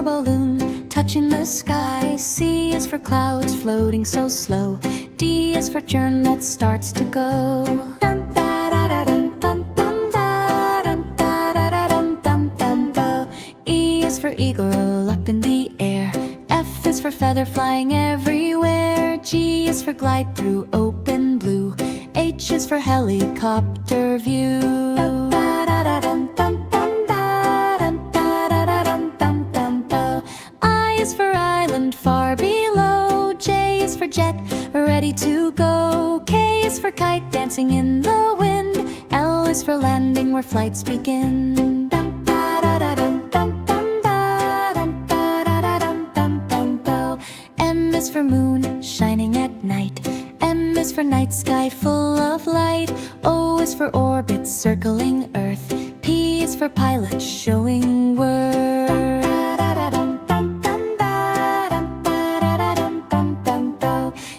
balloon, touching the sky. C is for clouds, floating so slow. D is for churn that starts to go. Dum da da da dum dum dum da dum da da da dum dum dum do. E is for eagle up in the air. F is for feather flying everywhere. G is for glide through open blue. H is for helicopter view. Dum da da da dum dum dum da dum da da da dum dum dum do. I is for island far below. J is for jet ready to go. K is for kite dancing in the wind. L is for landing where flights begin. Dum da da da dum dum dum da dum da da da dum dum dum do. M is for moon shining at night. M is for night sky full of light. O is for orbit circling Earth. P is for pilot showing worth.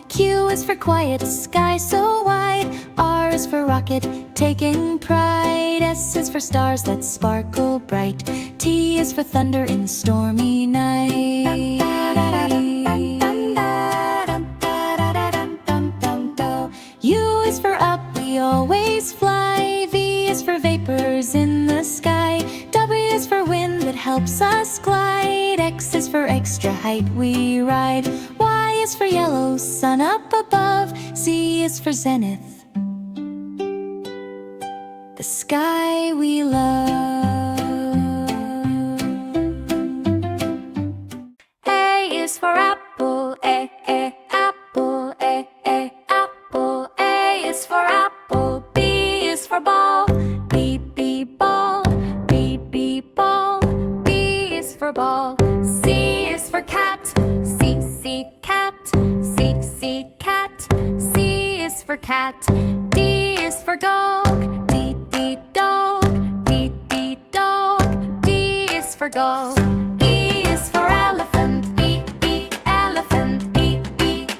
Q is for quiet sky so wide. R is for rocket taking pride. S is for stars that sparkle bright. T is for thunder in stormy night. U is for up, we always fly. V is for vapors in the sky. W is for wind that helps us glide. X is for extra height we ride. Y is for yellow, sun up above. Z is for zenith, the sky we love. A is for apple, apple, apple. A is for apple. B is for ball, B ball, B ball. B is for ball. C is for cat, C cat, C cat. C is for cat. D is for dog, D dog, D dog. D is for dog. E is for elephant, E elephant, E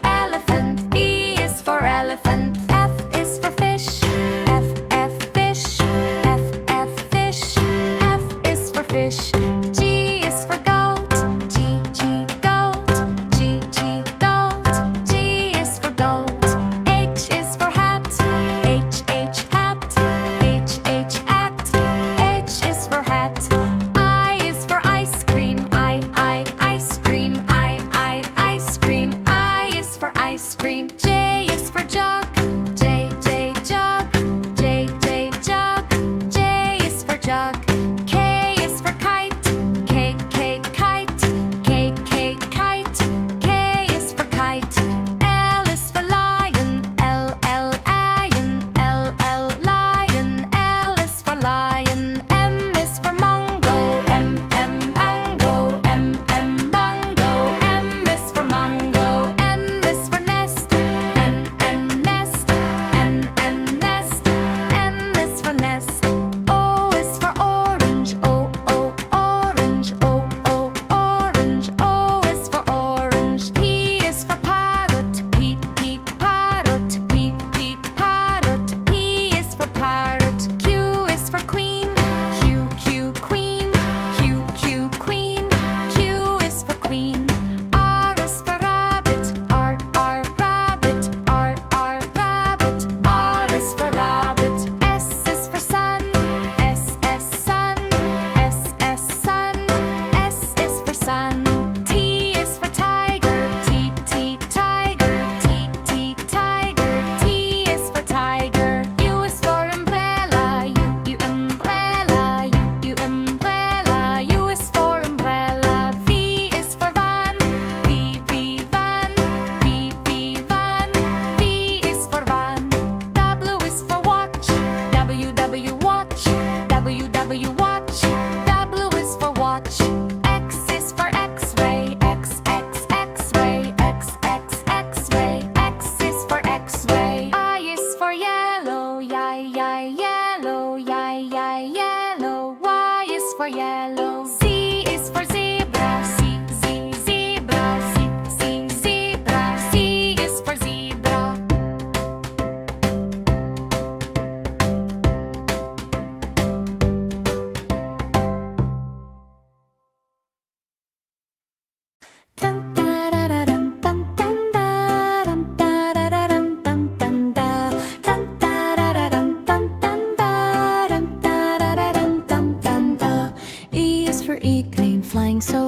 elephant. E is for elephant. F is for fish, F fish, F fish. F is for fish. G is for goat, G goat, G goat. G is for goat. H is for hat, H hat.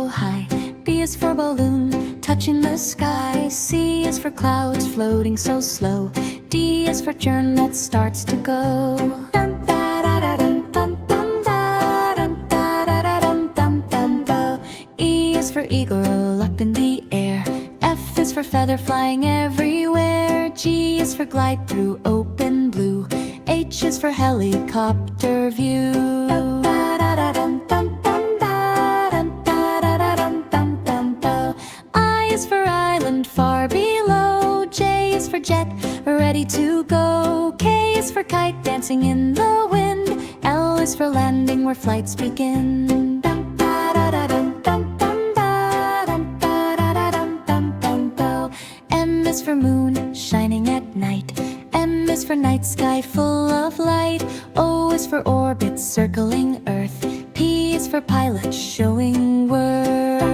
so high. B is for balloon, touching the sky. C is for clouds, floating so slow. D is for churn that starts to go. Dun, da, da, da, dun, dun, dun, da, dun, da, da, da, dun, dun, dun, do. E is for eagle, up in the air. F is for feather, flying everywhere. G is for glide through open blue. H is for helicopter view. Dun, da, da, da, dun, dun, dun, da, dun, da, da, da, dun, dun, dun, do. I is for island, far below. J is for jet, ready to go. K is for kite, dancing in the wind. L is for landing, where flights begin. Dun, da, da, da, dun, dun, dun, da, dun, da, da, da, dun, dun, dun, do. M is for moon, shining at night. M is for night sky, full of light. O is for orbit, circling Earth. P is for pilot, showing worth.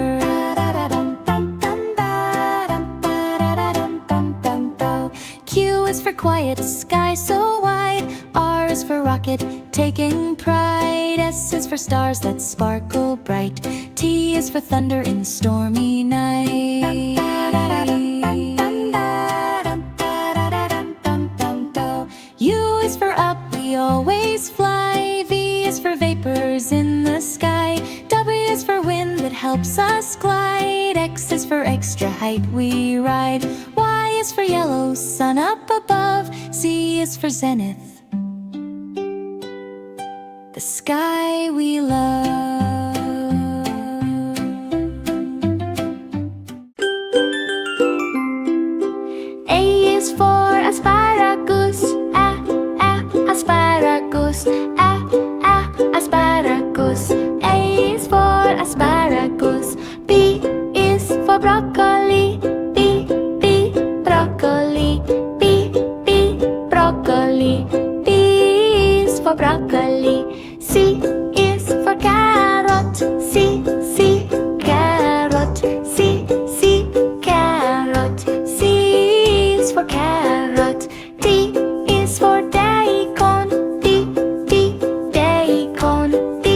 Q is for quiet, sky so wide. R is for rocket, taking pride. S is for stars that sparkle bright. T is for thunder in stormy night. U is for up, we always fly. V is for vapors in the sky. W is for wind that helps us glide. X is for extra height, we ride. Y is for yellow, sun up above. Z is for zenith, the sky we love. A is for asparagus. Asparagus, asparagus. A is for asparagus. B is for broccoli. B, broccoli. B, broccoli. B is for broccoli. C is for carrot. C, carrot. C, carrot. C is for carrot. D is for daikon. D, daikon. D,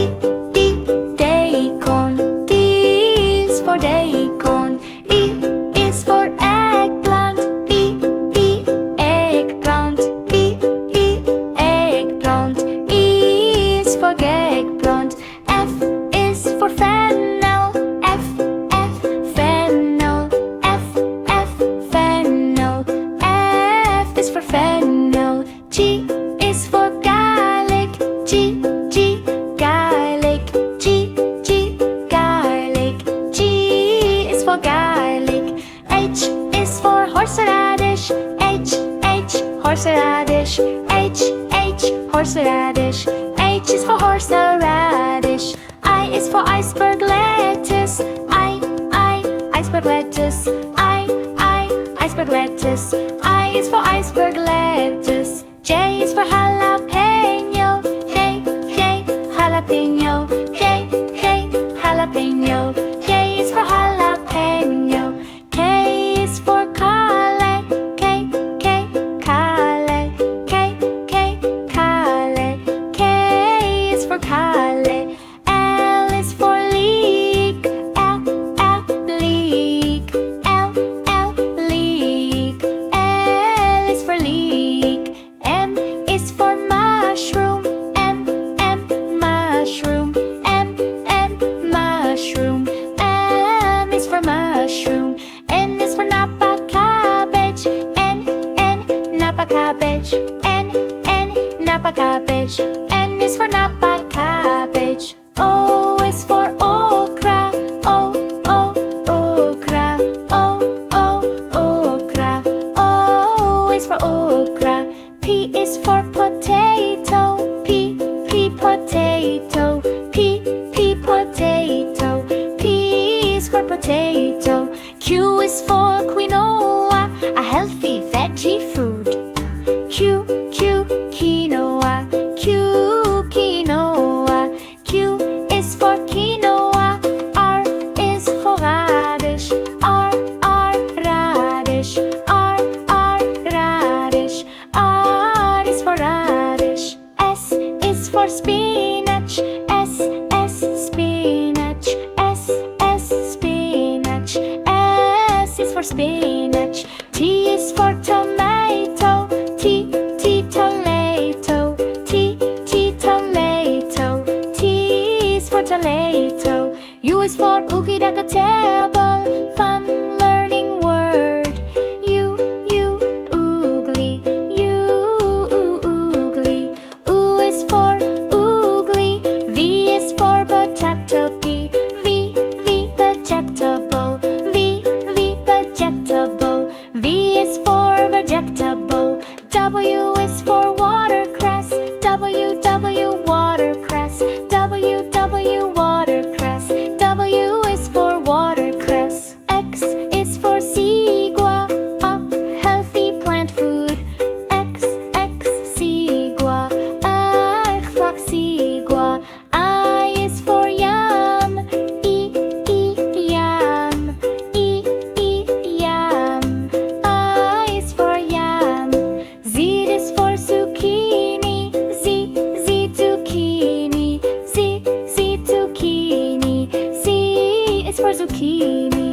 daikon. D is for daikon. E is for eggplant. E, eggplant. E, eggplant. E is for eggplant. F is for fennel. F, fennel. F, fennel. F is for fennel. G is for garlic. G, garlic. G, garlic. G is for garlic. H is for horseradish. H, horseradish. H, horseradish. H is for horseradish. I is for iceberg lettuce. I, iceberg lettuce. I, iceberg lettuce. I is for iceberg lettuce. J is for jalapeno. J, jalapeno. J, jalapeno. J is for jalapeno. K is for kale. K, kale. K, kale. K is for kale. L is for leek. L, leek. L, leek. L is for leek. M is for mushroom. M, mushroom. M, mushroom. M is for mushroom. N is for napa cabbage. N, napa cabbage. N, napa cabbage. N is for napa cabbage. O is for okra. O, okra. O, okra. O is for okra. P is for potato. P, potato. P, potato. P is for potato. Q is for quinoa, a healthy veggie food. Q, quinoa. Q, quinoa. Q is for quinoa. R is for radish. R, radish. R, radish. R is for radish. S is for spinach. S, spinach. S, spinach. T is for tomato. T tomato. T tomato. T is for tomato. U is for oogie like a table. Fun learning word. Oogly. Oogly. O is for oogly. V is for vegetable. Vegetable. Vegetable. V is for vegetable. W is for watercress. Watercress. Watercress. W is for watercress. X is for sigua. Healthy plant food. X sigua. Like sigua. I is for yam. Yam. Yam. I is for yam. Z is for zucchini. Z zucchini. Z zucchini. Z is for zucchini.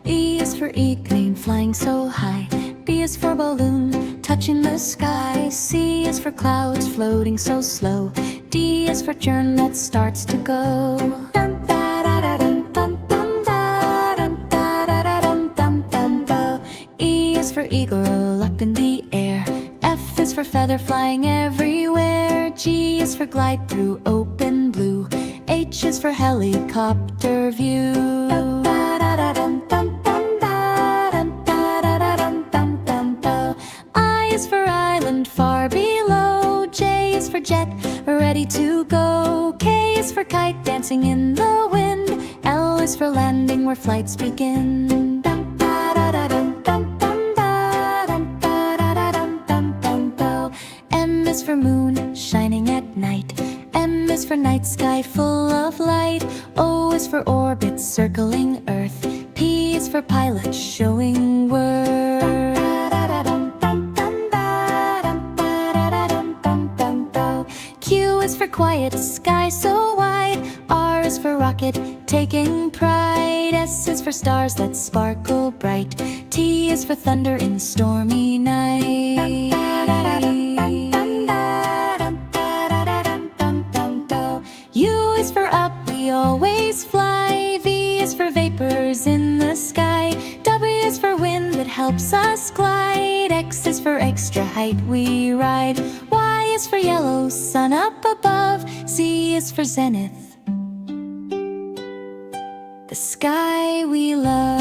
E is for eagle, flying so high. B is for balloon, touching the sky. C is for clouds, floating so slow. D is for churn that starts to go. E is for eagle, up in the air. F is for feather, flying everywhere. G is for glide through open blue. H is for helicopter view. I is for island, far below. J is for jet, ready to go. K is for kite, dancing in the wind. L is for landing, where flights begin. M is for moon, shining at night. M is for night sky, full of light. O is for orbit, circling Earth. P is for pilot, showing worth. Q is for quiet, sky so wide. R is for rocket, taking pride. S is for stars that sparkle bright. T is for thunder in stormy night. U is for up, we always fly. V is for vapors in the sky. W is for wind that helps us glide. X is for extra height, we ride. Y is for yellow, sun up above. Z is for zenith, the sky we love.